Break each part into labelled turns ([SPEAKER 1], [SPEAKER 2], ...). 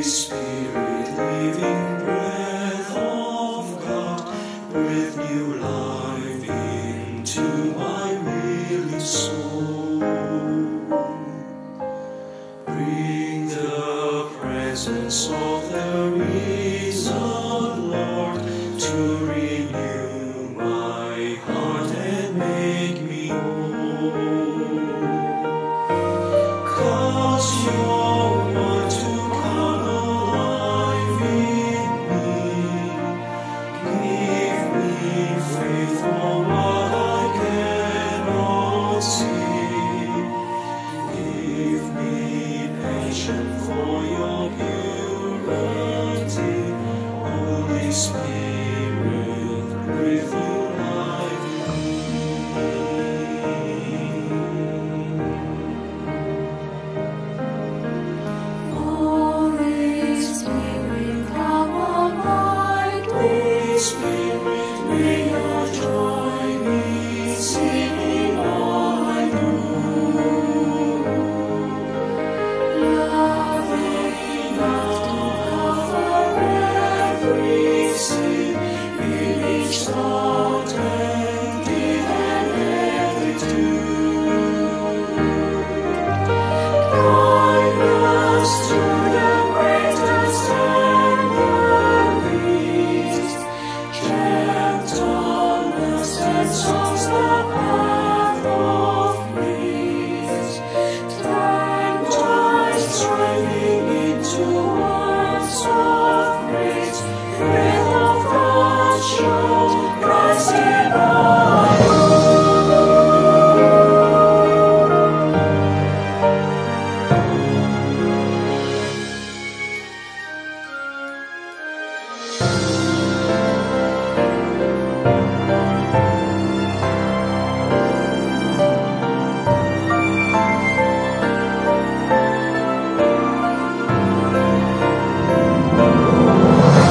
[SPEAKER 1] Spirit, living breath of God, breathe new life into my weary soul. Bring the presence of the risen Lord to renew my heart and make me whole. 'Cause you're one to come alive in me. Give me faith for what I cannot see. Give me patience for your purity. Holy Spirit, breathe new life in
[SPEAKER 2] Holy Spirit, come alive, Holy Spirit, may your joy be seen in all I do. Love enough to cover every sin, in each thought and deed and every tune. Guide us to the greatest and the least. Gentleness and songs the path of peace. Turn joy striving into words of praise. Breath of God, show Christ in all.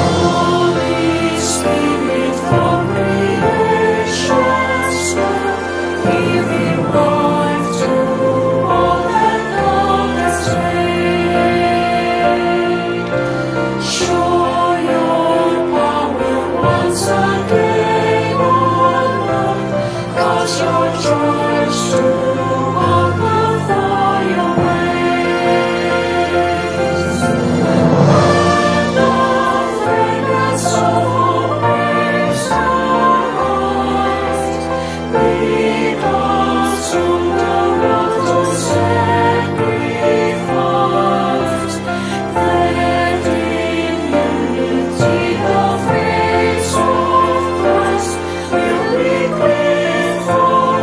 [SPEAKER 2] Holy Spirit, from creation's start, giving life to all that God has made. Show your power once again on earth, 'cause your church to walk before your ways. When the fragrance of our praise arise, lead us on the road to sacrifice. That in unity the face of Christ will be clear for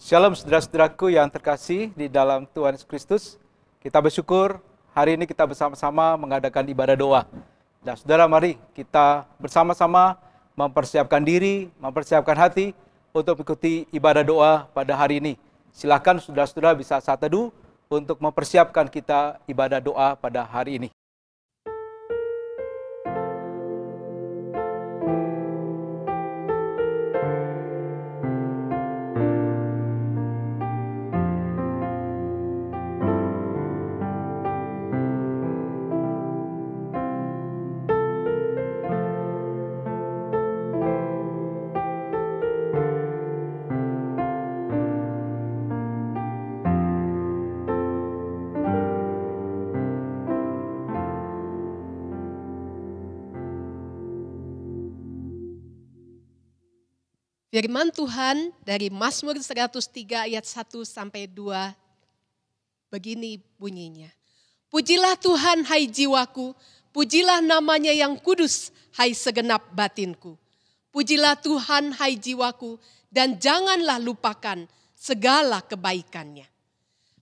[SPEAKER 3] Shalom saudara-saudaraku yang terkasih di dalam Tuhan Yesus Kristus. Kita bersyukur hari ini kita bersama-sama mengadakan ibadah doa. Dan saudara, mari kita bersama-sama mempersiapkan diri, mempersiapkan hati untuk mengikuti ibadah doa pada hari ini. Silakan saudara-saudara bisa saat teduh untuk mempersiapkan kita ibadah doa pada hari ini.
[SPEAKER 4] Firman Tuhan dari Mazmur 103 ayat 1 sampai 2 begini bunyinya. Pujilah Tuhan hai jiwaku, pujilah namanya yang kudus hai segenap batinku. Pujilah Tuhan hai jiwaku dan janganlah lupakan segala kebaikannya.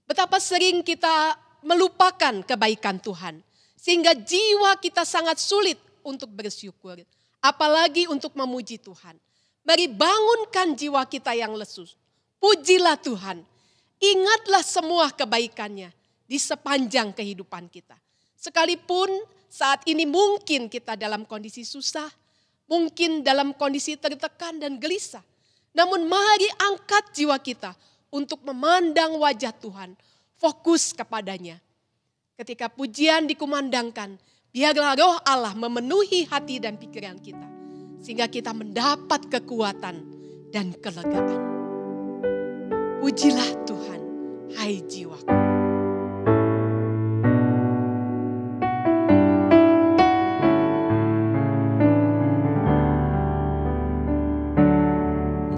[SPEAKER 4] Betapa sering kita melupakan kebaikan Tuhan sehingga jiwa kita sangat sulit untuk bersyukur, apalagi untuk memuji Tuhan. Mari bangunkan jiwa kita yang lesu. Pujilah Tuhan. Ingatlah semua kebaikannya di sepanjang kehidupan kita. Sekalipun saat ini mungkin kita dalam kondisi susah, mungkin dalam kondisi tertekan dan gelisah. Namun mari angkat jiwa kita untuk memandang wajah Tuhan, fokus kepadanya. Ketika pujian dikumandangkan, biarlah roh Allah memenuhi hati dan pikiran kita. Sehingga kita mendapat kekuatan dan kelegaan. Pujilah Tuhan, hai jiwaku.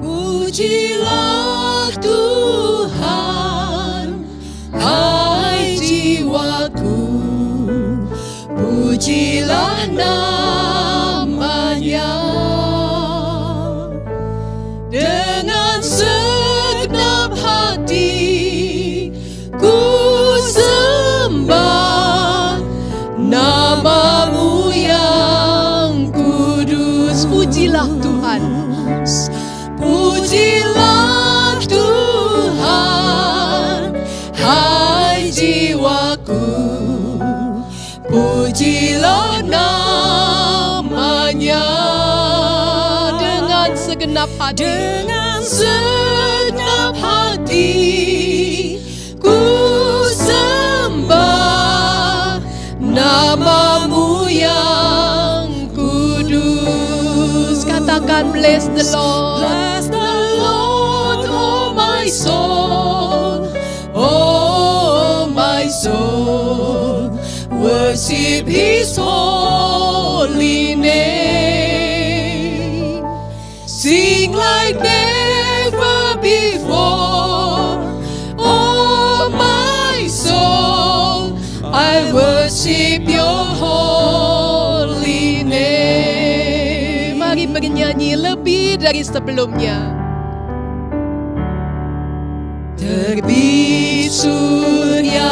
[SPEAKER 2] Pujilah Tuhan, hai jiwaku. Pujilah namanya. Dengan segenap hati ku sembah namamu yang kudus.
[SPEAKER 4] Pujilah Tuhan.
[SPEAKER 2] Pujilah Tuhan, hai jiwaku. Pujilah namanya.
[SPEAKER 4] Segenap hati.
[SPEAKER 2] Dengan segenap hati ku sembah namamu yang kudus.
[SPEAKER 4] Katakan bless the Lord.
[SPEAKER 2] Bless the Lord, oh my soul. Oh my soul. Worship His holy name. Sing like never before. Oh my soul, I worship your holy name.
[SPEAKER 4] Mari bernyanyi lebih dari sebelumnya.
[SPEAKER 2] Terbit surya,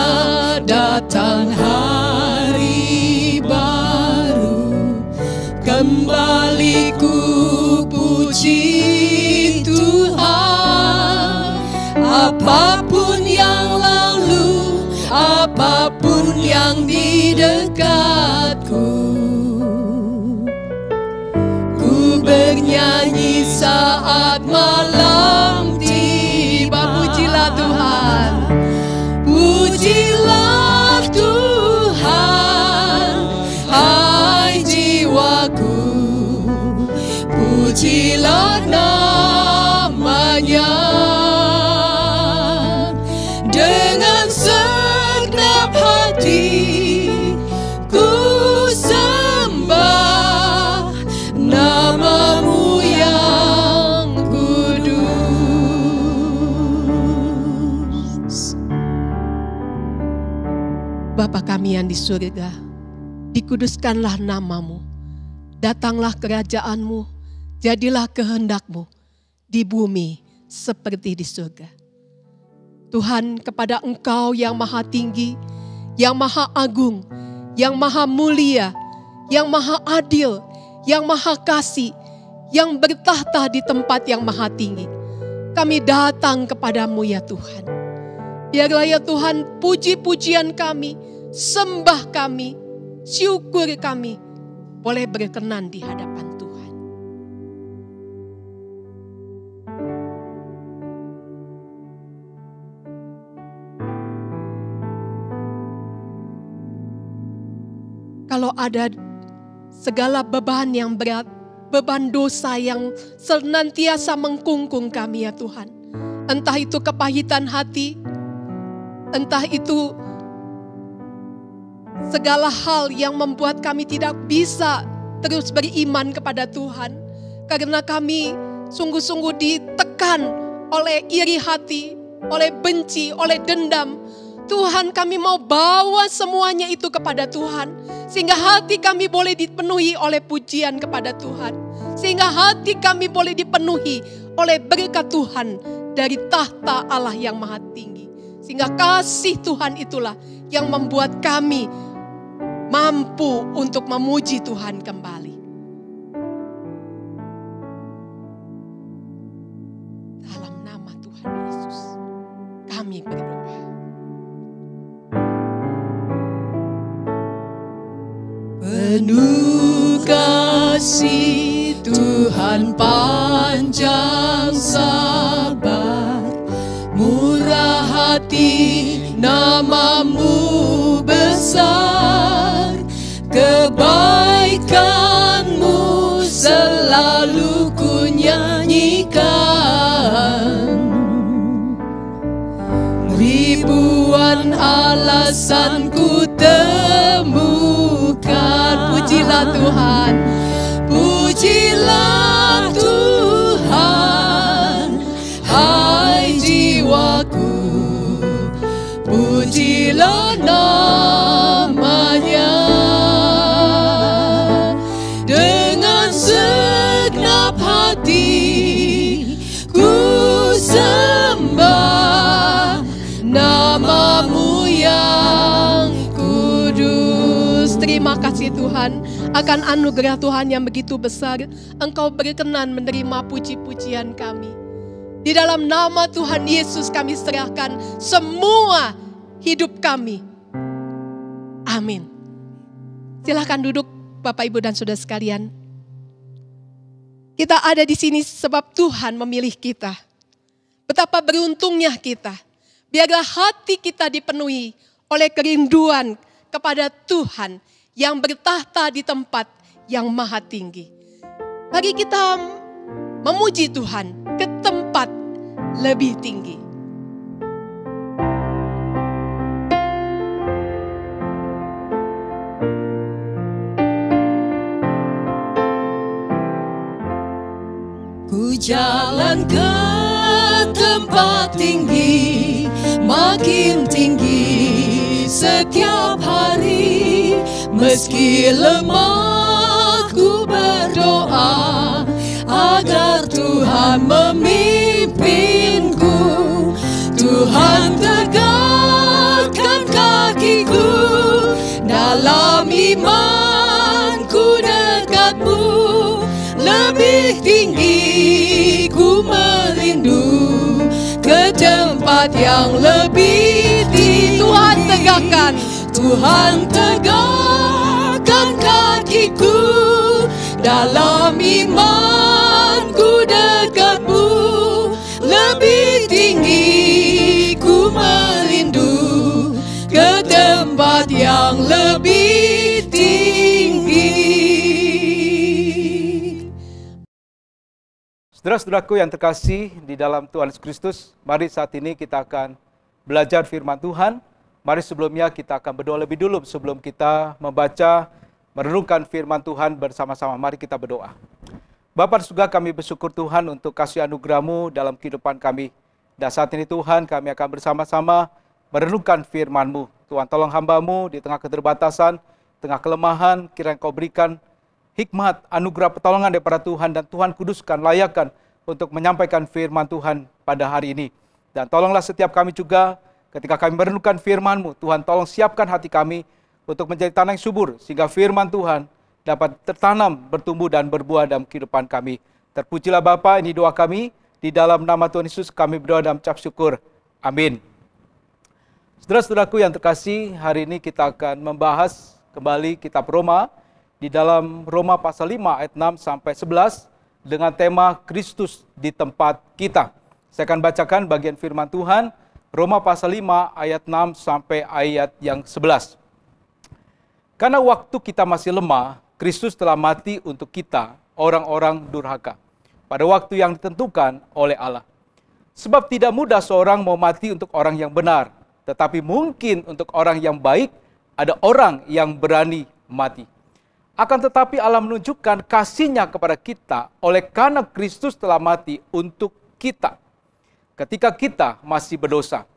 [SPEAKER 2] datang hari baru. Kembali ku puji Tuhan. Apapun yang lalu, apapun yang di dekatku, ku bernyanyi saat malam tiba.
[SPEAKER 4] Pujilah Tuhan.
[SPEAKER 2] Pujilah Tuhan, hai jiwaku. Pujilah namanya. Dengan segenap hati ku sembah namamu yang kudus.
[SPEAKER 4] Bapa kami yang di surga, dikuduskanlah namamu. Datanglah kerajaanmu, jadilah kehendakmu di bumi seperti di surga. Tuhan, kepada Engkau yang maha tinggi, yang maha agung, yang maha mulia, yang maha adil, yang maha kasih, yang bertahta di tempat yang maha tinggi. Kami datang kepadamu ya Tuhan. Biarlah ya Tuhan puji-pujian kami, sembah kami, syukur kami boleh berkenan di hadapan Tuhan. Kalau ada segala beban yang berat, beban dosa yang senantiasa mengkungkung kami ya Tuhan. Entah itu kepahitan hati, entah itu segala hal yang membuat kami tidak bisa terus beriman kepada Tuhan. Karena kami sungguh-sungguh ditekan oleh iri hati, oleh benci, oleh dendam. Tuhan, kami mau bawa semuanya itu kepada Tuhan. Sehingga hati kami boleh dipenuhi oleh pujian kepada Tuhan. Sehingga hati kami boleh dipenuhi oleh berkat Tuhan dari tahta Allah yang maha tinggi. Sehingga kasih Tuhan itulah yang membuat kami mampu untuk memuji Tuhan kembali. Dalam nama Tuhan Yesus, kami berdoa.
[SPEAKER 2] Penuh kasih Tuhan, panjang sabar, murah hati, nama-Mu besar, kebaikan-Mu selalu ku nyanyikan. Ribuan alasan ku temukan. Pujilah Tuhan, pujilah Tuhan, hai jiwaku, pujilah nama-Nya. Dengan segenap hati ku sembah nama-Mu yang kudus. Terima kasih Tuhan akan anugerah Tuhan yang begitu besar. Engkau berkenan menerima puji-pujian kami. Di dalam nama Tuhan Yesus kami serahkan semua hidup kami. Amin. Silahkan duduk Bapak Ibu dan Saudara sekalian. Kita ada di sini sebab Tuhan memilih kita. Betapa beruntungnya kita. Biarlah hati kita dipenuhi oleh kerinduan kepada Tuhan yang bertahta di tempat yang maha tinggi. Mari kita memuji Tuhan ke tempat lebih tinggi. Ku jalan ke tempat tinggi, makin tinggi setiap hari. Meski lemah ku berdoa agar Tuhan memimpinku. Tuhan tegakkan kakiku dalam imanku dekat-Mu. Lebih tinggi ku merindu ke tempat yang lebih tinggi. Tuhan tegakkan, Tuhan tegakkan kakiku dalam imanku dekat-Mu. Lebih tinggi ku merindu ke tempat yang lebih tinggi.
[SPEAKER 3] Saudara-saudaraku yang terkasih di dalam Tuhan Yesus Kristus, mari saat ini kita akan belajar firman Tuhan. Mari sebelumnya kita akan berdoa lebih dulu sebelum kita membaca, merenungkan firman Tuhan bersama-sama. Mari kita berdoa. Bapa di surga, kami bersyukur Tuhan untuk kasih anugerah-Mu dalam kehidupan kami. Dan saat ini Tuhan, kami akan bersama-sama merenungkan firman-Mu. Tuhan, tolong hamba-Mu di tengah keterbatasan, tengah kelemahan, kiranya Kau berikan hikmat, anugerah pertolongan daripada Tuhan, dan Tuhan kuduskan, layakkan untuk menyampaikan firman Tuhan pada hari ini. Dan tolonglah setiap kami juga ketika kami merenungkan firman-Mu, Tuhan tolong siapkan hati kami untuk menjadi tanah yang subur, sehingga firman Tuhan dapat tertanam, bertumbuh, dan berbuah dalam kehidupan kami. Terpujilah Bapa, ini doa kami, di dalam nama Tuhan Yesus kami berdoa dan mengucap syukur. Amin. Saudara-saudaraku yang terkasih, hari ini kita akan membahas kembali kitab Roma, di dalam Roma pasal 5 ayat 6 sampai 11, dengan tema Kristus di tempat kita. Saya akan bacakan bagian firman Tuhan, Roma pasal 5 ayat 6 sampai ayat yang 11. Karena waktu kita masih lemah, Kristus telah mati untuk kita, orang-orang durhaka, pada waktu yang ditentukan oleh Allah. Sebab tidak mudah seorang mau mati untuk orang yang benar, tetapi mungkin untuk orang yang baik, ada orang yang berani mati. Akan tetapi Allah menunjukkan kasih-Nya kepada kita oleh karena Kristus telah mati untuk kita, ketika kita masih berdosa.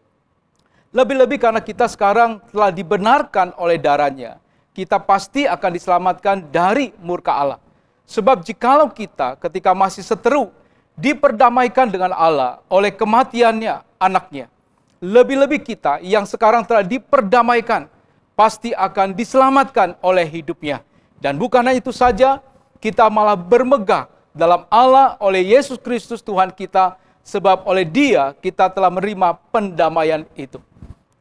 [SPEAKER 3] Lebih-lebih karena kita sekarang telah dibenarkan oleh darah-Nya, kita pasti akan diselamatkan dari murka Allah. Sebab jikalau kita ketika masih seteru, diperdamaikan dengan Allah oleh kematian-Nya, anak-Nya, lebih-lebih kita yang sekarang telah diperdamaikan, pasti akan diselamatkan oleh hidup-Nya. Dan bukan hanya itu saja, kita malah bermegah dalam Allah oleh Yesus Kristus Tuhan kita, sebab oleh Dia kita telah menerima pendamaian itu.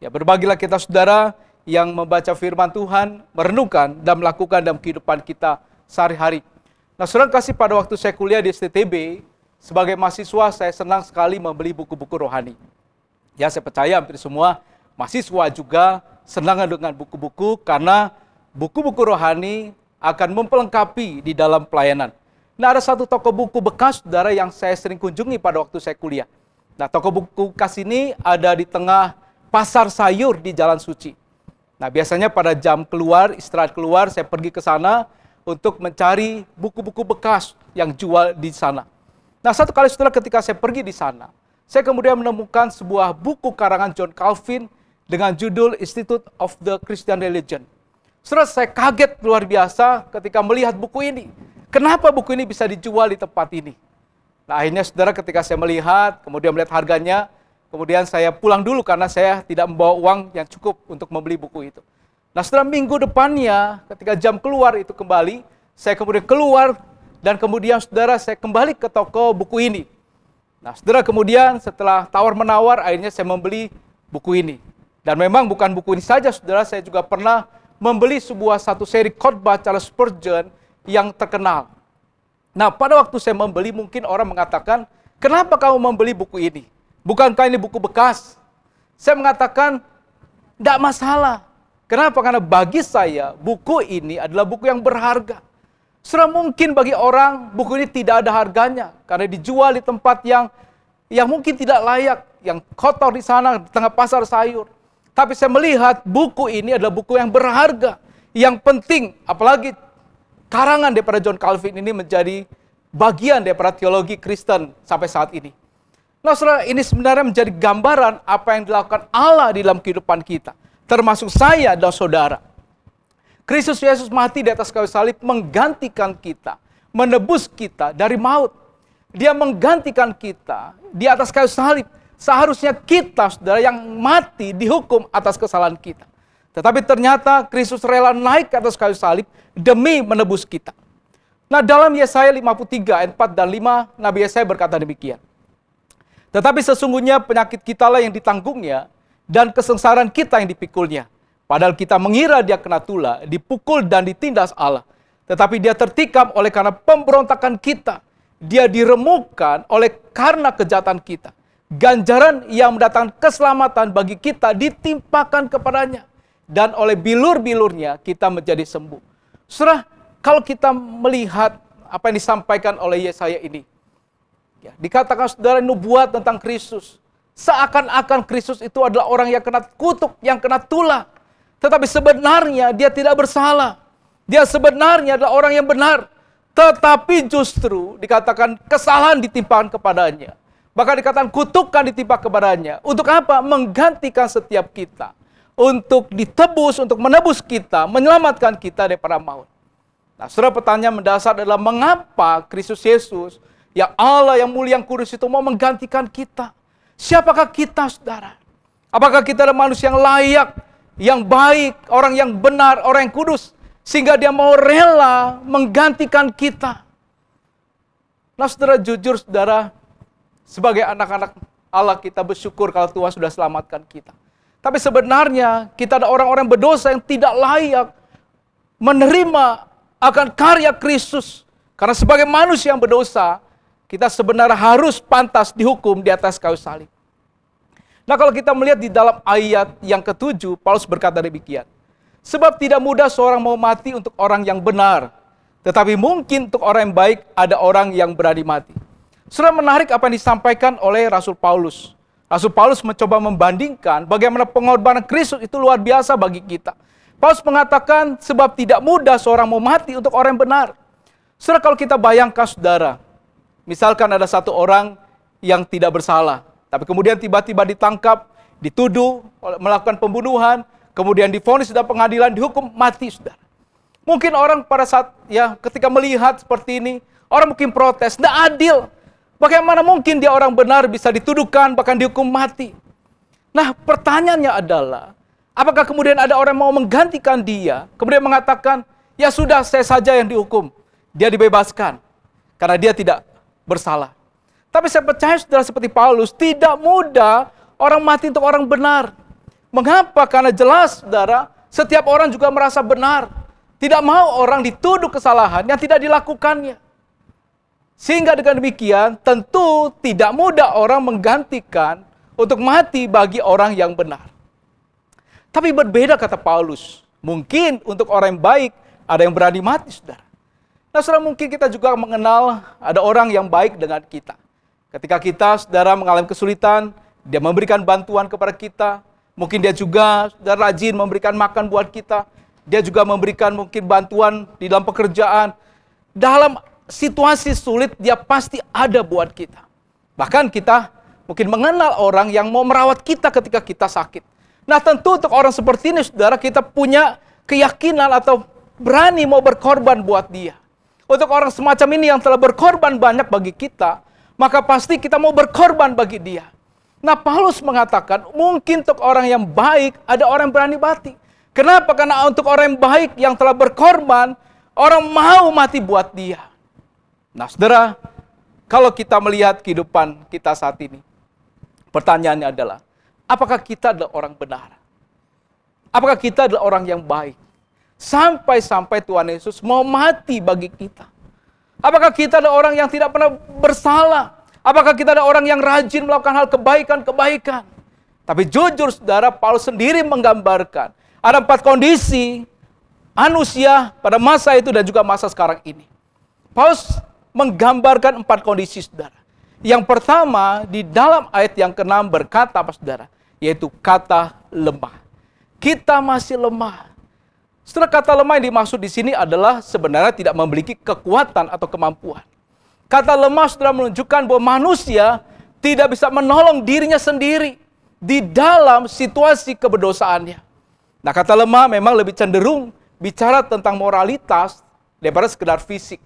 [SPEAKER 3] Ya, berbagilah kita saudara yang membaca firman Tuhan, merenungkan dan melakukan dalam kehidupan kita sehari-hari. Nah, saudara kasih, pada waktu saya kuliah di STTB, sebagai mahasiswa saya senang sekali membeli buku-buku rohani. Ya, saya percaya hampir semua mahasiswa juga senang dengan buku-buku, karena buku-buku rohani akan mempelengkapi di dalam pelayanan. Nah, ada satu toko buku bekas, saudara, yang saya sering kunjungi pada waktu saya kuliah. Nah, toko buku bekas ini ada di tengah pasar sayur di Jalan Suci. Nah, biasanya pada jam keluar, istirahat keluar, saya pergi ke sana untuk mencari buku-buku bekas yang jual di sana. Nah, satu kali setelah ketika saya pergi di sana, saya kemudian menemukan sebuah buku karangan John Calvin dengan judul Institute of the Christian Religion. Saudara, saya kaget luar biasa ketika melihat buku ini. Kenapa buku ini bisa dijual di tempat ini? Nah, akhirnya saudara, ketika saya melihat, kemudian melihat harganya, kemudian saya pulang dulu karena saya tidak membawa uang yang cukup untuk membeli buku itu. Nah, setelah minggu depannya, ketika jam keluar itu kembali, saya kemudian keluar, dan kemudian saudara, saya kembali ke toko buku ini. Nah, saudara, kemudian setelah tawar-menawar, akhirnya saya membeli buku ini. Dan memang bukan buku ini saja, saudara, saya juga pernah membeli satu seri khotbah Charles Spurgeon yang terkenal. Nah, pada waktu saya membeli, mungkin orang mengatakan, kenapa kamu membeli buku ini? Bukankah ini buku bekas? Saya mengatakan, tidak masalah. Kenapa? Karena bagi saya, buku ini adalah buku yang berharga. Sudah mungkin bagi orang, buku ini tidak ada harganya, karena dijual di tempat yang mungkin tidak layak, yang kotor di sana, di tengah pasar sayur. Tapi saya melihat buku ini adalah buku yang berharga, yang penting, apalagi karangan daripada John Calvin ini menjadi bagian daripada teologi Kristen sampai saat ini. Nah, saudara, ini sebenarnya menjadi gambaran apa yang dilakukan Allah di dalam kehidupan kita, termasuk saya dan saudara. Kristus Yesus mati di atas kayu salib menggantikan kita, menebus kita dari maut. Dia menggantikan kita di atas kayu salib. Seharusnya kita, saudara, yang mati dihukum atas kesalahan kita. Tetapi ternyata Kristus rela naik ke atas kayu salib demi menebus kita. Nah, dalam Yesaya 53 ayat 4 dan 5, Nabi Yesaya berkata demikian. Tetapi sesungguhnya penyakit kitalah yang ditanggungnya, dan kesengsaraan kita yang dipikulnya. Padahal kita mengira dia kena tula, dipukul dan ditindas Allah. Tetapi dia tertikam oleh karena pemberontakan kita. Dia diremukkan oleh karena kejahatan kita. Ganjaran yang mendatangkan keselamatan bagi kita ditimpakan kepadanya. Dan oleh bilur-bilurnya kita menjadi sembuh. Saudara, kalau kita melihat apa yang disampaikan oleh Yesaya ini, ya, dikatakan saudara, nubuat tentang Kristus. Seakan-akan Kristus itu adalah orang yang kena kutuk, yang kena tula. Tetapi sebenarnya dia tidak bersalah. Dia sebenarnya adalah orang yang benar. Tetapi justru dikatakan kesalahan ditimpakan kepadanya. Bahkan dikatakan kutukan ditimpa kepadanya. Untuk apa? Menggantikan setiap kita. Untuk ditebus, untuk menebus kita, menyelamatkan kita daripada maut. Nah, saudara, pertanyaan mendasar adalah mengapa Kristus Yesus, yang Allah yang mulia yang kudus itu mau menggantikan kita? Siapakah kita, saudara? Apakah kita adalah manusia yang layak, yang baik, orang yang benar, orang yang kudus, sehingga dia mau rela menggantikan kita? Nah, saudara, jujur, saudara, sebagai anak-anak Allah kita bersyukur kalau Tuhan sudah selamatkan kita. Tapi sebenarnya kita ada orang-orang berdosa yang tidak layak menerima akan karya Kristus. Karena sebagai manusia yang berdosa, kita sebenarnya harus pantas dihukum di atas kayu salib. Nah, kalau kita melihat di dalam ayat yang ke-7, Paulus berkata demikian. Sebab tidak mudah seorang mau mati untuk orang yang benar, tetapi mungkin untuk orang yang baik ada orang yang berani mati. Sudah menarik apa yang disampaikan oleh Rasul Paulus. Rasul Paulus mencoba membandingkan bagaimana pengorbanan Kristus itu luar biasa bagi kita. Paulus mengatakan sebab tidak mudah seorang mau mati untuk orang yang benar. Saudara, kalau kita bayangkan, saudara, misalkan ada satu orang yang tidak bersalah, tapi kemudian tiba-tiba ditangkap, dituduh melakukan pembunuhan, kemudian divonis dalam pengadilan, dihukum mati, saudara. Mungkin orang pada saat ketika melihat seperti ini, orang mungkin protes, tidak adil. Bagaimana mungkin dia orang benar bisa dituduhkan, bahkan dihukum mati? Nah, pertanyaannya adalah, apakah kemudian ada orang mau menggantikan dia, kemudian mengatakan, ya sudah, saya saja yang dihukum. Dia dibebaskan, karena dia tidak bersalah. Tapi saya percaya, saudara, seperti Paulus, tidak mudah orang mati untuk orang benar. Mengapa? Karena jelas, saudara, setiap orang juga merasa benar. Tidak mau orang dituduh kesalahan yang tidak dilakukannya. Sehingga dengan demikian, tentu tidak mudah orang menggantikan untuk mati bagi orang yang benar. Tapi berbeda, kata Paulus. Mungkin untuk orang yang baik, ada yang berani mati, saudara. Nah, saudara, mungkin kita juga mengenal ada orang yang baik dengan kita. Ketika kita, saudara, mengalami kesulitan, dia memberikan bantuan kepada kita. Mungkin dia juga, saudara, rajin memberikan makan buat kita. Dia juga memberikan mungkin bantuan di dalam pekerjaan. Dalam situasi sulit, dia pasti ada buat kita. Bahkan kita mungkin mengenal orang yang mau merawat kita ketika kita sakit. Nah, tentu untuk orang seperti ini, saudara, kita punya keyakinan atau berani mau berkorban buat dia. Untuk orang semacam ini yang telah berkorban banyak bagi kita, maka pasti kita mau berkorban bagi dia. Nah, Paulus mengatakan, mungkin untuk orang yang baik, ada orang yang berani mati. Kenapa? Karena untuk orang yang baik yang telah berkorban, orang mau mati buat dia. Nah, saudara, kalau kita melihat kehidupan kita saat ini, pertanyaannya adalah, apakah kita adalah orang benar? Apakah kita adalah orang yang baik? Sampai-sampai Tuhan Yesus mau mati bagi kita. Apakah kita adalah orang yang tidak pernah bersalah? Apakah kita adalah orang yang rajin melakukan hal kebaikan-kebaikan? Tapi jujur, saudara, Paulus sendiri menggambarkan, ada 4 kondisi manusia pada masa itu dan juga masa sekarang ini. Paulus menggambarkan 4 kondisi, saudara. Yang pertama, di dalam ayat yang ke-6 berkata apa, saudara? Yaitu kata lemah. Kita masih lemah. Saudara, kata lemah yang dimaksud di sini adalah sebenarnya tidak memiliki kekuatan atau kemampuan. Kata lemah, saudara, menunjukkan bahwa manusia tidak bisa menolong dirinya sendiri di dalam situasi keberdosaannya. Nah, kata lemah memang lebih cenderung bicara tentang moralitas daripada sekedar fisik.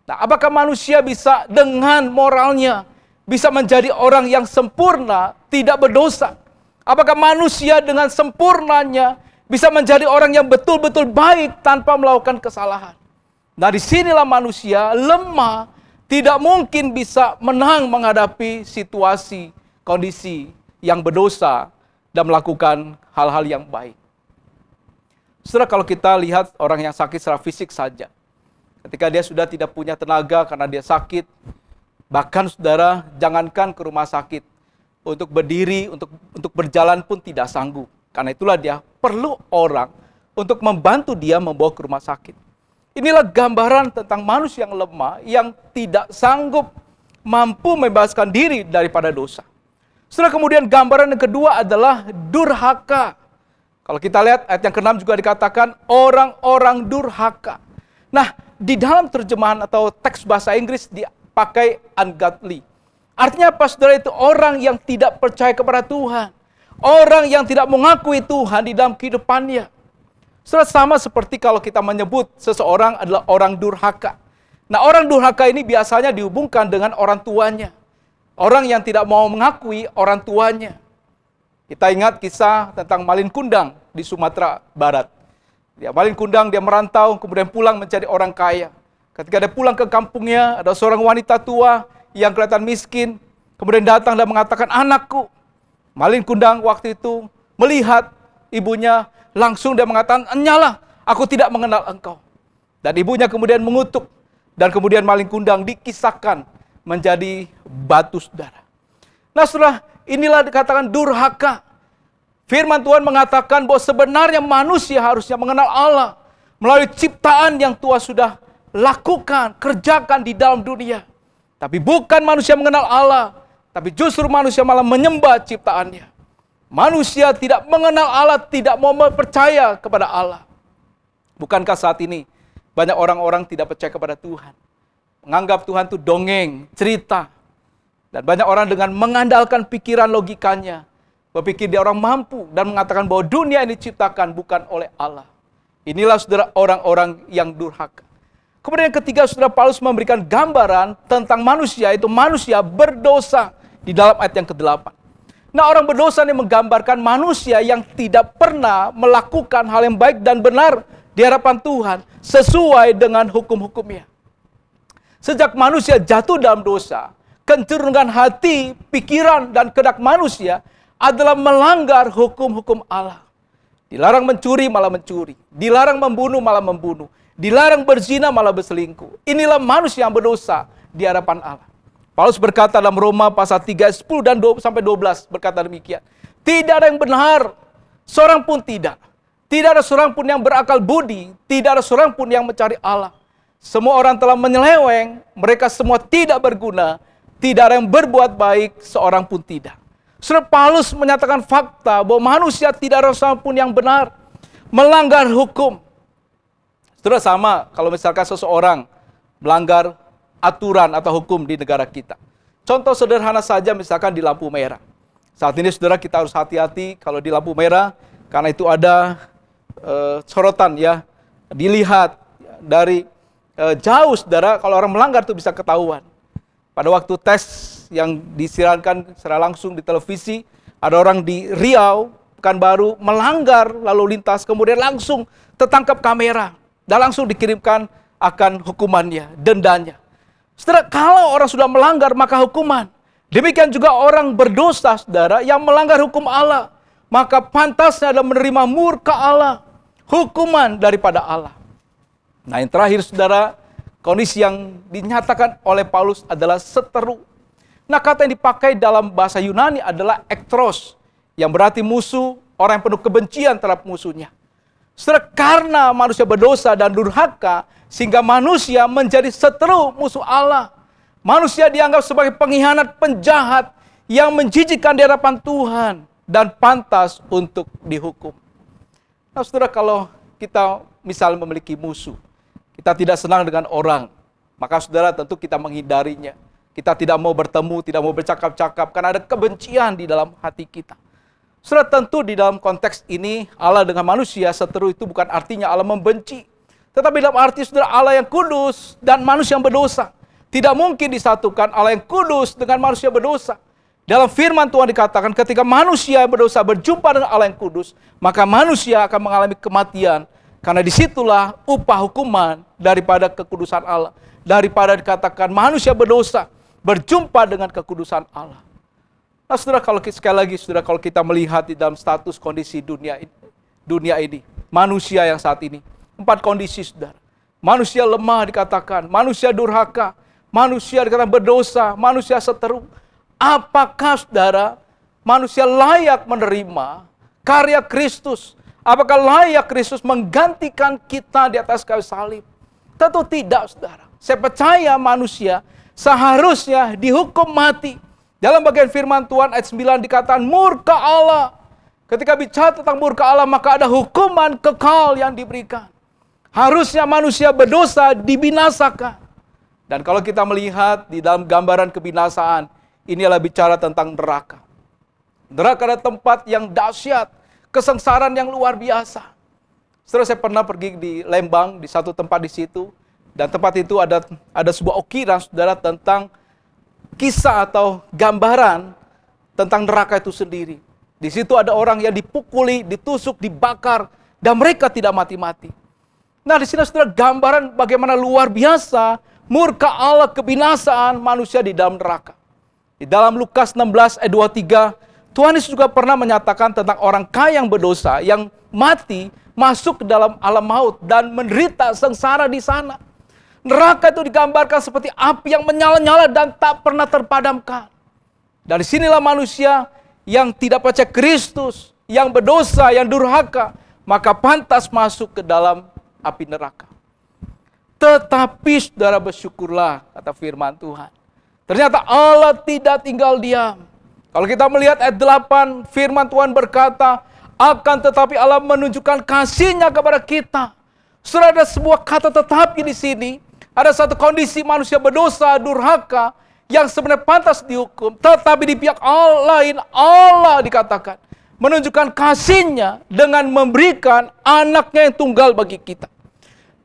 [SPEAKER 3] Nah, apakah manusia bisa dengan moralnya bisa menjadi orang yang sempurna, tidak berdosa? Apakah manusia dengan sempurnanya bisa menjadi orang yang betul-betul baik tanpa melakukan kesalahan? Nah, disinilah manusia lemah, tidak mungkin bisa menang menghadapi situasi, kondisi yang berdosa dan melakukan hal-hal yang baik. Saudara, kalau kita lihat orang yang sakit secara fisik saja, ketika dia sudah tidak punya tenaga karena dia sakit, bahkan, saudara, jangankan ke rumah sakit, untuk berdiri, untuk berjalan pun tidak sanggup. Karena itulah dia perlu orang untuk membantu dia membawa ke rumah sakit. Inilah gambaran tentang manusia yang lemah, yang tidak sanggup mampu membebaskan diri daripada dosa. Setelah kemudian gambaran yang kedua adalah durhaka. Kalau kita lihat ayat yang ke-6 juga dikatakan orang-orang durhaka. Nah, di dalam terjemahan atau teks bahasa Inggris dipakai ungodly. Artinya apa, saudara? Itu orang yang tidak percaya kepada Tuhan. Orang yang tidak mengakui Tuhan di dalam kehidupannya. Saudara, sama seperti kalau kita menyebut seseorang adalah orang durhaka. Nah, orang durhaka ini biasanya dihubungkan dengan orang tuanya. Orang yang tidak mau mengakui orang tuanya. Kita ingat kisah tentang Malin Kundang di Sumatera Barat. Dia Malin Kundang, dia merantau, kemudian pulang menjadi orang kaya. Ketika dia pulang ke kampungnya, ada seorang wanita tua yang kelihatan miskin, kemudian datang dan mengatakan, "Anakku." Malin Kundang waktu itu melihat ibunya, langsung dia mengatakan, "Nyalah, aku tidak mengenal engkau." Dan ibunya kemudian mengutuk, dan kemudian Malin Kundang dikisahkan menjadi batu, saudara. Nah, saudara, inilah dikatakan durhaka. Firman Tuhan mengatakan bahwa sebenarnya manusia harusnya mengenal Allah melalui ciptaan yang Tuhan sudah lakukan, kerjakan di dalam dunia. Tapi bukan manusia mengenal Allah, tapi justru manusia malah menyembah ciptaannya. Manusia tidak mengenal Allah, tidak mau percaya kepada Allah. Bukankah saat ini banyak orang-orang tidak percaya kepada Tuhan? Menganggap Tuhan itu dongeng, cerita. Dan banyak orang dengan mengandalkan pikiran logikanya, berpikir dia orang mampu dan mengatakan bahwa dunia ini diciptakan bukan oleh Allah. Inilah saudara orang-orang yang durhaka. Kemudian yang ketiga, saudara, Paulus memberikan gambaran tentang manusia, itu manusia berdosa di dalam ayat yang ke-8. Nah, orang berdosa ini menggambarkan manusia yang tidak pernah melakukan hal yang baik dan benar di hadapan Tuhan sesuai dengan hukum-hukumnya. Sejak manusia jatuh dalam dosa, kecenderungan hati, pikiran, dan kehendak manusia adalah melanggar hukum-hukum Allah. Dilarang mencuri malah mencuri, dilarang membunuh malah membunuh, dilarang berzina malah berselingkuh. Inilah manusia yang berdosa di hadapan Allah. Paulus berkata dalam Roma pasal 3, 10 dan 12 berkata demikian. Tidak ada yang benar, seorang pun tidak. Tidak ada seorang pun yang berakal budi, tidak ada seorang pun yang mencari Allah. Semua orang telah menyeleweng, mereka semua tidak berguna, tidak ada yang berbuat baik, seorang pun tidak. Saudara, Paulus menyatakan fakta bahwa manusia tidak ada seorang pun yang benar, melanggar hukum. Saudara, sama kalau misalkan seseorang melanggar aturan atau hukum di negara kita. Contoh sederhana saja, misalkan di lampu merah. Saat ini saudara, kita harus hati-hati kalau di lampu merah, karena itu ada sorotan ya, dilihat dari jauh, saudara. Kalau orang melanggar itu bisa ketahuan. Pada waktu tes yang disiarkan secara langsung di televisi, ada orang di Riau, Pekanbaru, melanggar lalu lintas, kemudian langsung tertangkap kamera, dan langsung dikirimkan akan hukumannya, dendanya. Saudara, kalau orang sudah melanggar maka hukuman. Demikian juga orang berdosa, saudara, yang melanggar hukum Allah, maka pantasnya adalah menerima murka Allah, hukuman daripada Allah. Nah, yang terakhir, saudara, kondisi yang dinyatakan oleh Paulus adalah seteru. Nah, kata yang dipakai dalam bahasa Yunani adalah ektros, yang berarti musuh, orang yang penuh kebencian terhadap musuhnya. Saudara, karena manusia berdosa dan durhaka, sehingga manusia menjadi seteru musuh Allah. Manusia dianggap sebagai pengkhianat, penjahat, yang menjijikkan di hadapan Tuhan, dan pantas untuk dihukum. Nah, saudara, kalau kita misalnya memiliki musuh, kita tidak senang dengan orang, maka saudara tentu kita menghindarinya. Kita tidak mau bertemu, tidak mau bercakap-cakap, karena ada kebencian di dalam hati kita. Saudara, tentu di dalam konteks ini, Allah dengan manusia seteru itu bukan artinya Allah membenci. Tetapi dalam arti, saudara, Allah yang kudus dan manusia yang berdosa. Tidak mungkin disatukan Allah yang kudus dengan manusia berdosa. Dalam firman Tuhan dikatakan, ketika manusia yang berdosa berjumpa dengan Allah yang kudus, maka manusia akan mengalami kematian. Karena disitulah upah hukuman daripada kekudusan Allah. Daripada dikatakan manusia berdosa berjumpa dengan kekudusan Allah. Nah, saudara, kalau sekali lagi, saudara, kalau kita melihat di dalam status kondisi dunia ini, manusia yang saat ini, 4 kondisi, saudara. Manusia lemah dikatakan, manusia durhaka, manusia dikatakan berdosa, manusia seteru. Apakah, saudara, manusia layak menerima karya Kristus? Apakah layak Kristus menggantikan kita di atas kayu salib? Tentu tidak, saudara. Saya percaya manusia seharusnya dihukum mati. Dalam bagian firman Tuhan ayat 9 dikatakan murka Allah. Ketika bicara tentang murka Allah, maka ada hukuman kekal yang diberikan. Harusnya manusia berdosa dibinasakan. Dan kalau kita melihat di dalam gambaran kebinasaan, ini adalah bicara tentang neraka. Neraka adalah tempat yang dahsyat, kesengsaraan yang luar biasa. Setelah saya pernah pergi di Lembang, di satu tempat di situ, dan tempat itu ada sebuah ukiran, saudara, tentang kisah atau gambaran tentang neraka itu sendiri. Di situ ada orang yang dipukuli, ditusuk, dibakar, dan mereka tidak mati-mati. Nah, di sini saudara gambaran bagaimana luar biasa murka Allah, kebinasaan manusia di dalam neraka. Di dalam Lukas 16 ayat 23, Tuhan Yesus juga pernah menyatakan tentang orang kaya yang berdosa, yang mati, masuk ke dalam alam maut dan menderita sengsara di sana. Neraka itu digambarkan seperti api yang menyala-nyala dan tak pernah terpadamkan. Dari sinilah manusia yang tidak percaya Kristus, yang berdosa, yang durhaka, maka pantas masuk ke dalam api neraka. Tetapi saudara bersyukurlah, kata firman Tuhan. Ternyata Allah tidak tinggal diam. Kalau kita melihat ayat 8, firman Tuhan berkata, akan tetapi Allah menunjukkan kasih-Nya kepada kita. Saudara, ada sebuah kata tetapi di sini. Ada satu kondisi manusia berdosa, durhaka, yang sebenarnya pantas dihukum. Tetapi di pihak lain, Allah dikatakan menunjukkan kasih-Nya dengan memberikan anaknya yang tunggal bagi kita.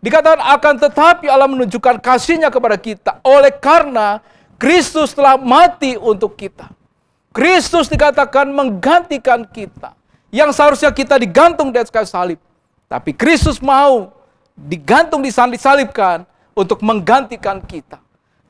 [SPEAKER 3] Dikatakan akan tetapi Allah menunjukkan kasih-Nya kepada kita. Oleh karena Kristus telah mati untuk kita. Kristus dikatakan menggantikan kita. Yang seharusnya kita digantung di atas kayu salib. Tapi Kristus mau digantung di sana, disalibkan untuk menggantikan kita.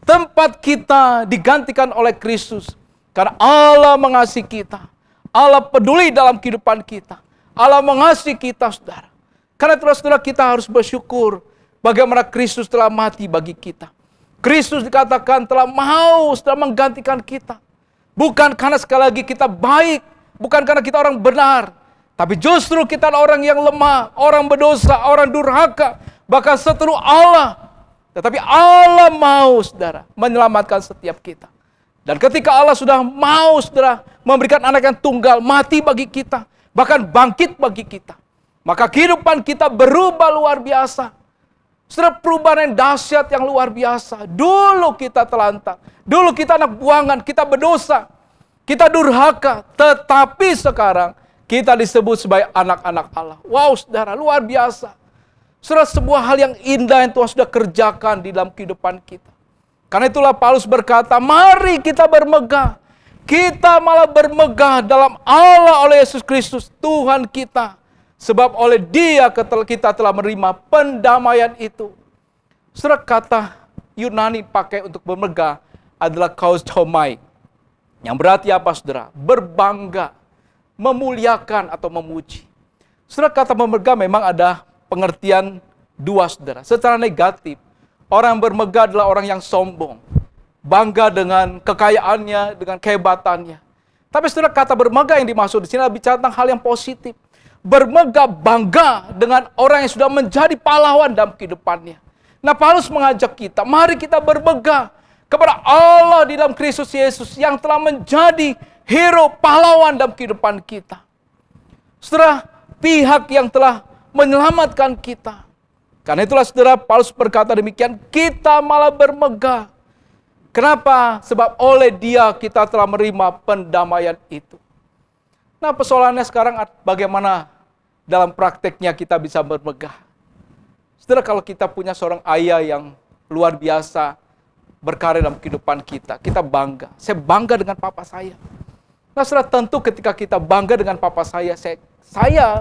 [SPEAKER 3] Tempat kita digantikan oleh Kristus. Karena Allah mengasihi kita. Allah peduli dalam kehidupan kita. Allah mengasihi kita, saudara. Karena itulah saudara, kita harus bersyukur bagaimana Kristus telah mati bagi kita. Kristus dikatakan telah mau sudah menggantikan kita. Bukan karena sekali lagi kita baik, bukan karena kita orang benar, tapi justru kita adalah orang yang lemah, orang berdosa, orang durhaka, bahkan seteru Allah. Tetapi Allah mau, saudara, menyelamatkan setiap kita. Dan ketika Allah sudah mau, saudara, memberikan anak yang tunggal, mati bagi kita, bahkan bangkit bagi kita, maka kehidupan kita berubah luar biasa. Saudara, perubahan yang dahsyat, yang luar biasa. Dulu kita telantar, dulu kita anak buangan, kita berdosa, kita durhaka, tetapi sekarang kita disebut sebagai anak-anak Allah. Wow, saudara, luar biasa. Saudara, sebuah hal yang indah yang Tuhan sudah kerjakan di dalam kehidupan kita. Karena itulah Paulus berkata, mari kita bermegah. Kita malah bermegah dalam Allah oleh Yesus Kristus, Tuhan kita. Sebab oleh Dia kita telah menerima pendamaian itu. Saudara, kata Yunani pakai untuk bermegah adalah kaustomai. Yang berarti apa, saudara? Berbangga, memuliakan atau memuji. Saudara, kata bermegah memang ada pengertian dua, saudara. Secara negatif, orang bermegah adalah orang yang sombong. Bangga dengan kekayaannya, dengan kehebatannya. Tapi saudara, kata bermegah yang dimaksud di sini adalah bicara tentang hal yang positif. Bermegah, bangga dengan orang yang sudah menjadi pahlawan dalam kehidupannya. Nah, Paulus mengajak kita, mari kita bermegah kepada Allah di dalam Kristus Yesus yang telah menjadi hero, pahlawan dalam kehidupan kita. Saudara, pihak yang telah menyelamatkan kita. Karena itulah saudara, Paulus berkata demikian, kita malah bermegah. Kenapa? Sebab oleh Dia kita telah menerima pendamaian itu. Nah, persoalannya sekarang bagaimana dalam prakteknya kita bisa bermegah. Saudara, kalau kita punya seorang ayah yang luar biasa berkarya dalam kehidupan kita, kita bangga. Saya bangga dengan papa saya. Nah, saudara, tentu ketika kita bangga dengan papa saya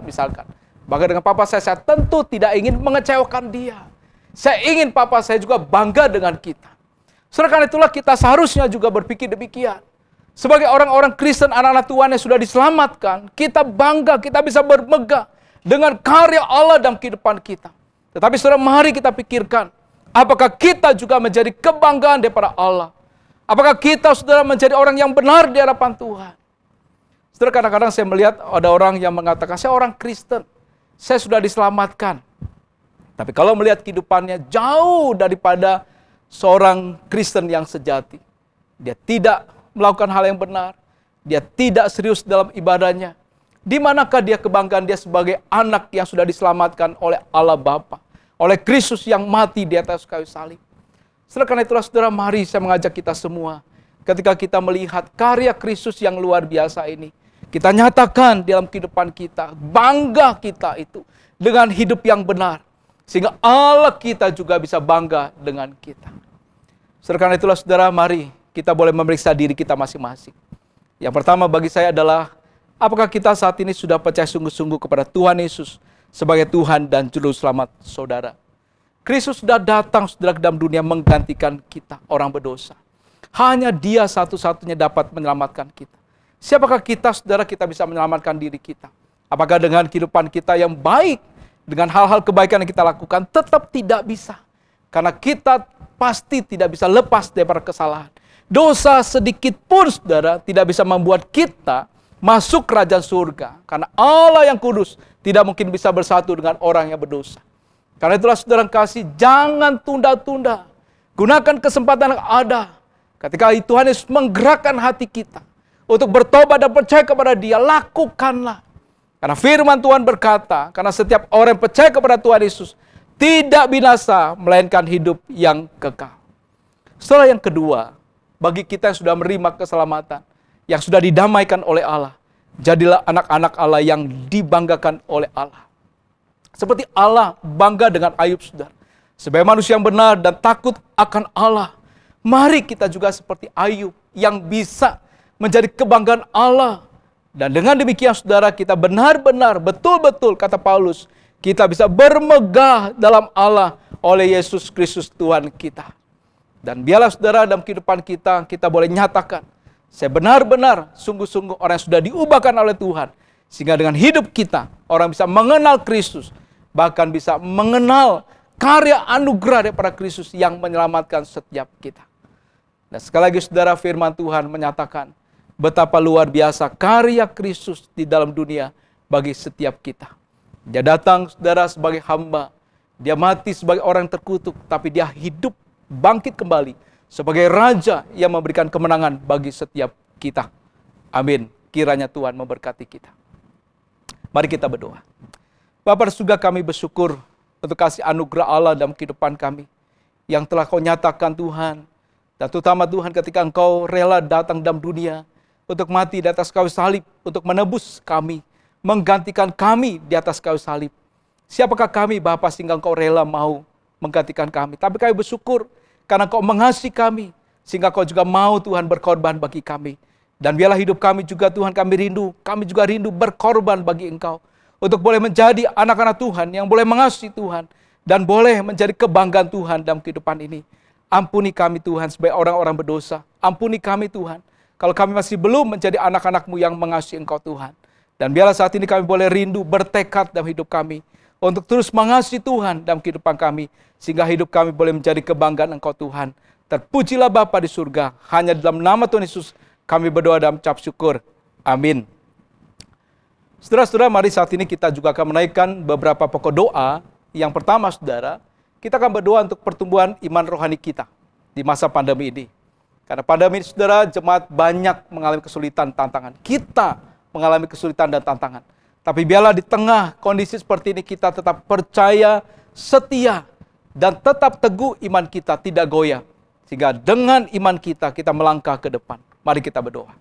[SPEAKER 3] misalkan, bangga dengan papa saya tentu tidak ingin mengecewakan dia. Saya ingin papa saya juga bangga dengan kita. Saudara, karena itulah kita seharusnya juga berpikir demikian. Sebagai orang-orang Kristen, anak-anak Tuhan yang sudah diselamatkan, kita bangga, kita bisa bermegah dengan karya Allah dalam kehidupan kita. Tetapi saudara, mari kita pikirkan, apakah kita juga menjadi kebanggaan daripada Allah? Apakah kita, saudara, menjadi orang yang benar di hadapan Tuhan? Saudara, kadang-kadang saya melihat ada orang yang mengatakan, saya orang Kristen, saya sudah diselamatkan. Tapi kalau melihat kehidupannya jauh daripada seorang Kristen yang sejati, dia tidak melakukan hal yang benar, dia tidak serius dalam ibadahnya. Di manakah dia kebanggaan dia sebagai anak yang sudah diselamatkan oleh Allah Bapa, oleh Kristus yang mati di atas kayu salib? Setelah karena itulah saudara, mari saya mengajak kita semua, ketika kita melihat karya Kristus yang luar biasa ini, kita nyatakan dalam kehidupan kita, bangga kita itu dengan hidup yang benar, sehingga Allah kita juga bisa bangga dengan kita. Setelah karena itulah saudara, mari kita boleh memeriksa diri kita masing-masing. Yang pertama bagi saya adalah, apakah kita saat ini sudah percaya sungguh-sungguh kepada Tuhan Yesus sebagai Tuhan dan Juru Selamat saudara? Kristus sudah datang saudara ke dalam dunia menggantikan kita, orang berdosa. Hanya Dia satu-satunya dapat menyelamatkan kita. Siapakah kita saudara, kita bisa menyelamatkan diri kita? Apakah dengan kehidupan kita yang baik, dengan hal-hal kebaikan yang kita lakukan? Tetap tidak bisa. Karena kita pasti tidak bisa lepas daripada kesalahan. Dosa sedikit pun saudara tidak bisa membuat kita masuk kerajaan surga. Karena Allah yang kudus tidak mungkin bisa bersatu dengan orang yang berdosa. Karena itulah saudara kasih, jangan tunda-tunda. Gunakan kesempatan yang ada. Ketika Tuhan Yesus menggerakkan hati kita untuk bertobat dan percaya kepada Dia, lakukanlah. Karena firman Tuhan berkata, karena setiap orang yang percaya kepada Tuhan Yesus tidak binasa, melainkan hidup yang kekal. Setelah yang kedua, bagi kita yang sudah menerima keselamatan, yang sudah didamaikan oleh Allah, jadilah anak-anak Allah yang dibanggakan oleh Allah. Seperti Allah bangga dengan Ayub saudara. Sebagai manusia yang benar dan takut akan Allah, mari kita juga seperti Ayub yang bisa menjadi kebanggaan Allah. Dan dengan demikian saudara, kita benar-benar betul-betul kata Paulus, kita bisa bermegah dalam Allah oleh Yesus Kristus Tuhan kita. Dan biarlah saudara dalam kehidupan kita, kita boleh nyatakan, saya benar-benar sungguh-sungguh orang yang sudah diubahkan oleh Tuhan. Sehingga dengan hidup kita, orang bisa mengenal Kristus. Bahkan bisa mengenal karya anugerah daripada Kristus yang menyelamatkan setiap kita. Dan sekali lagi saudara, firman Tuhan menyatakan betapa luar biasa karya Kristus di dalam dunia bagi setiap kita. Dia datang saudara sebagai hamba. Dia mati sebagai orang terkutuk, tapi dia hidup bangkit kembali sebagai raja yang memberikan kemenangan bagi setiap kita. Amin. Kiranya Tuhan memberkati kita. Mari kita berdoa. Bapa di surga, kami bersyukur untuk kasih anugerah Allah dalam kehidupan kami yang telah Kau nyatakan Tuhan. Dan terutama Tuhan ketika Engkau rela datang dalam dunia untuk mati di atas kayu salib, untuk menebus kami, menggantikan kami di atas kayu salib. Siapakah kami Bapa sehingga Engkau rela mau menggantikan kami? Tapi kami bersyukur karena Kau mengasihi kami, sehingga Kau juga mau Tuhan berkorban bagi kami. Dan biarlah hidup kami juga Tuhan, kami juga rindu berkorban bagi Engkau. Untuk boleh menjadi anak-anak Tuhan yang boleh mengasihi Tuhan. Dan boleh menjadi kebanggaan Tuhan dalam kehidupan ini. Ampuni kami Tuhan sebagai orang-orang berdosa. Ampuni kami Tuhan, kalau kami masih belum menjadi anak-anak-Mu yang mengasihi Engkau Tuhan. Dan biarlah saat ini kami boleh rindu, bertekad dalam hidup kami. Untuk terus mengasihi Tuhan dalam kehidupan kami. Sehingga hidup kami boleh menjadi kebanggaan Engkau Tuhan. Terpujilah Bapa di surga. Hanya dalam nama Tuhan Yesus kami berdoa dan ucap syukur. Amin. Saudara-saudara, mari saat ini kita juga akan menaikkan beberapa pokok doa. Yang pertama, saudara, kita akan berdoa untuk pertumbuhan iman rohani kita di masa pandemi ini. Karena pandemi ini, saudara, jemaat banyak mengalami kesulitan, tantangan. Kita mengalami kesulitan dan tantangan. Tapi biarlah di tengah kondisi seperti ini kita tetap percaya, setia, dan tetap teguh iman kita, tidak goyah. Sehingga dengan iman kita, kita melangkah ke depan. Mari kita berdoa.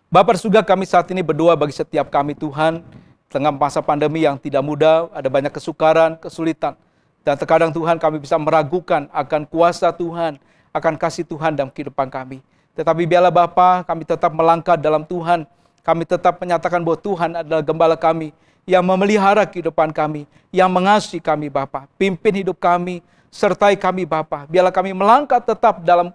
[SPEAKER 3] Bapa di surga, kami saat ini berdoa bagi setiap kami Tuhan, tengah masa pandemi yang tidak mudah, ada banyak kesukaran, kesulitan. Dan terkadang Tuhan kami bisa meragukan akan kuasa Tuhan, akan kasih Tuhan dalam kehidupan kami. Tetapi biarlah Bapa, kami tetap melangkah dalam Tuhan. Kami tetap menyatakan bahwa Tuhan adalah gembala kami, yang memelihara kehidupan kami, yang mengasihi kami Bapa. Pimpin hidup kami, sertai kami Bapa. Biarlah kami melangkah tetap dalam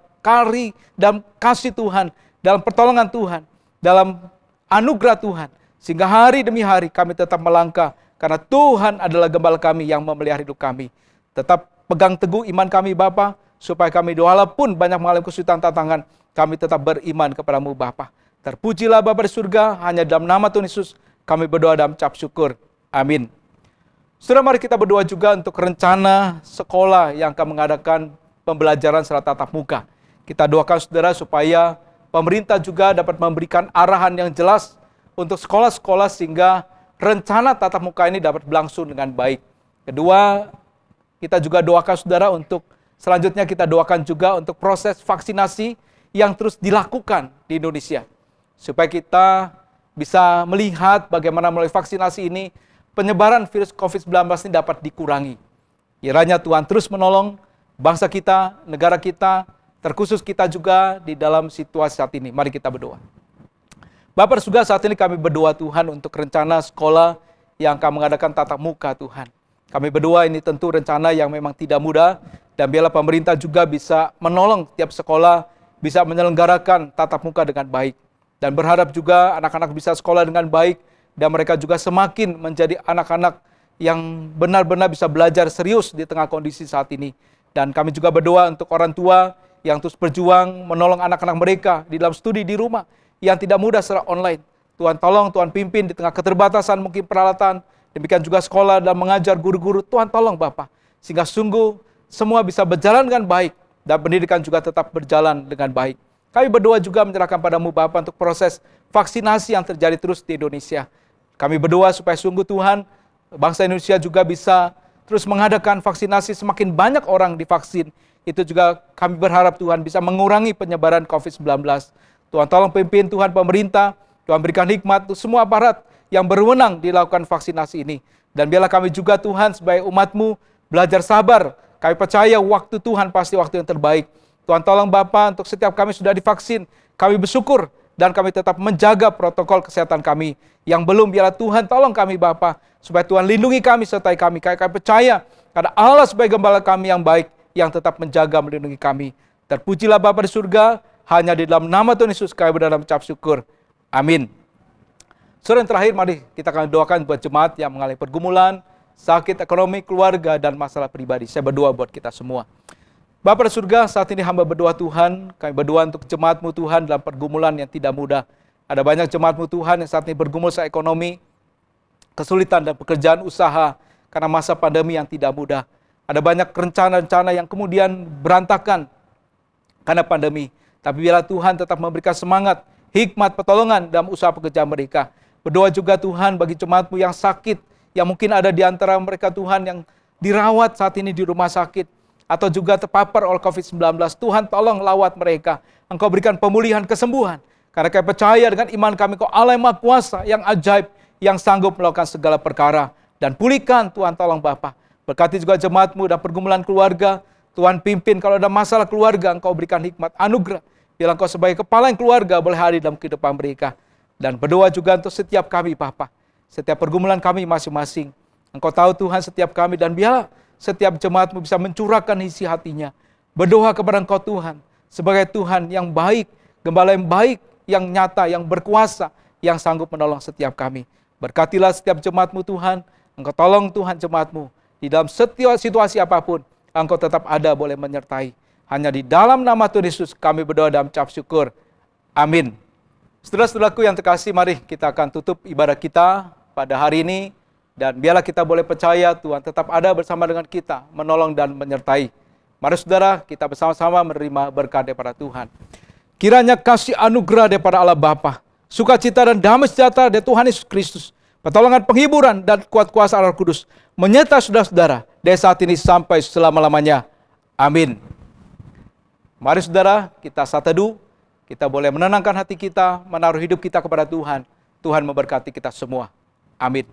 [SPEAKER 3] dalam kasih Tuhan, dalam pertolongan Tuhan, dalam anugerah Tuhan. Sehingga hari demi hari kami tetap melangkah. Karena Tuhan adalah gembala kami yang memelihara hidup kami. Tetap pegang teguh iman kami Bapa. Supaya kami walaupun banyak mengalami kesulitan tantangan, kami tetap beriman kepada-Mu Bapa. Terpujilah Bapa di surga. Hanya dalam nama Tuhan Yesus kami berdoa dan ucap syukur. Amin. Saudara, mari kita berdoa juga untuk rencana sekolah yang akan mengadakan pembelajaran secara tatap muka. Kita doakan saudara supaya pemerintah juga dapat memberikan arahan yang jelas untuk sekolah-sekolah sehingga rencana tatap muka ini dapat berlangsung dengan baik. Kedua, kita juga doakan saudara untuk selanjutnya kita doakan juga untuk proses vaksinasi yang terus dilakukan di Indonesia. Supaya kita bisa melihat bagaimana melalui vaksinasi ini penyebaran virus COVID-19 ini dapat dikurangi. Kiranya Tuhan terus menolong bangsa kita, negara kita, terkhusus kita juga di dalam situasi saat ini. Mari kita berdoa. Bapak surga, saat ini kami berdoa Tuhan untuk rencana sekolah yang akan mengadakan tatap muka Tuhan. Kami berdoa ini tentu rencana yang memang tidak mudah, dan biarlah pemerintah juga bisa menolong tiap sekolah bisa menyelenggarakan tatap muka dengan baik. Dan berharap juga anak-anak bisa sekolah dengan baik, dan mereka juga semakin menjadi anak-anak yang benar-benar bisa belajar serius di tengah kondisi saat ini. Dan kami juga berdoa untuk orang tua yang terus berjuang menolong anak-anak mereka di dalam studi di rumah yang tidak mudah secara online. Tuhan tolong, Tuhan pimpin di tengah keterbatasan mungkin peralatan, demikian juga sekolah dan mengajar guru-guru. Tuhan tolong Bapak, sehingga sungguh semua bisa berjalan dengan baik, dan pendidikan juga tetap berjalan dengan baik. Kami berdoa juga menyerahkan padamu Bapak untuk proses vaksinasi yang terjadi terus di Indonesia. Kami berdoa supaya sungguh Tuhan, bangsa Indonesia juga bisa terus mengadakan vaksinasi, semakin banyak orang divaksin. Itu juga kami berharap Tuhan bisa mengurangi penyebaran COVID-19. Tuhan tolong pimpin Tuhan pemerintah, Tuhan berikan hikmat untuk semua aparat yang berwenang dilakukan vaksinasi ini. Dan biarlah kami juga Tuhan sebagai umat-Mu belajar sabar. Kami percaya waktu Tuhan pasti waktu yang terbaik. Tuhan tolong Bapa, untuk setiap kami sudah divaksin, kami bersyukur dan kami tetap menjaga protokol kesehatan kami. Yang belum, biarlah Tuhan tolong kami Bapa, supaya Tuhan lindungi kami, sertai kami. Kami percaya karena Allah sebagai gembala kami yang baik, yang tetap menjaga, melindungi kami. Terpujilah Bapa di surga, hanya di dalam nama Tuhan Yesus kami berdoa dan mengucap syukur. Amin. Saudara yang terakhir, mari kita akan doakan buat jemaat yang mengalami pergumulan, sakit ekonomi, keluarga, dan masalah pribadi. Saya berdoa buat kita semua. Bapa di surga, saat ini hamba berdoa Tuhan, kami berdoa untuk jemaat-Mu Tuhan dalam pergumulan yang tidak mudah. Ada banyak jemaat-Mu Tuhan yang saat ini bergumul secara ekonomi, kesulitan dan pekerjaan usaha karena masa pandemi yang tidak mudah. Ada banyak rencana-rencana yang kemudian berantakan karena pandemi. Tapi biarlah Tuhan tetap memberikan semangat, hikmat, pertolongan dalam usaha pekerjaan mereka. Berdoa juga Tuhan bagi jemaat-Mu yang sakit, yang mungkin ada di antara mereka Tuhan yang dirawat saat ini di rumah sakit, atau juga terpapar oleh COVID-19. Tuhan tolong lawat mereka. Engkau berikan pemulihan, kesembuhan. Karena kami percaya dengan iman kami, Kau Allah yang Maha Kuasa, yang ajaib, yang sanggup melakukan segala perkara. Dan pulihkan Tuhan tolong Bapa. Berkati juga jemaat-Mu dan pergumulan keluarga. Tuhan pimpin kalau ada masalah keluarga, Engkau berikan hikmat, anugerah. Biarlah Engkau sebagai kepala yang keluarga boleh hadir dalam kehidupan mereka. Dan berdoa juga untuk setiap kami Bapa. Setiap pergumulan kami masing-masing. Engkau tahu Tuhan setiap kami, dan biarlah setiap jemaat-Mu bisa mencurahkan isi hatinya. Berdoa kepada Engkau Tuhan, sebagai Tuhan yang baik, gembala yang baik, yang nyata, yang berkuasa, yang sanggup menolong setiap kami. Berkatilah setiap jemaat-Mu Tuhan, Engkau tolong Tuhan jemaat-Mu. Di dalam setiap situasi apapun, Engkau tetap ada boleh menyertai. Hanya di dalam nama Tuhan Yesus kami berdoa dan mengucap syukur. Amin. Saudara-saudaraku yang terkasih, mari kita akan tutup ibadah kita pada hari ini. Dan biarlah kita boleh percaya Tuhan tetap ada bersama dengan kita, menolong dan menyertai. Mari saudara, kita bersama-sama menerima berkat daripada Tuhan. Kiranya kasih anugerah daripada Allah Bapa, sukacita dan damai sejahtera dari Tuhan Yesus Kristus, pertolongan, penghiburan, dan kuat kuasa Roh Kudus menyertai saudara-saudara dari saat ini sampai selama-lamanya. Amin. Mari saudara, kita saat teduh, kita boleh menenangkan hati kita, menaruh hidup kita kepada Tuhan. Tuhan memberkati kita semua. Amin.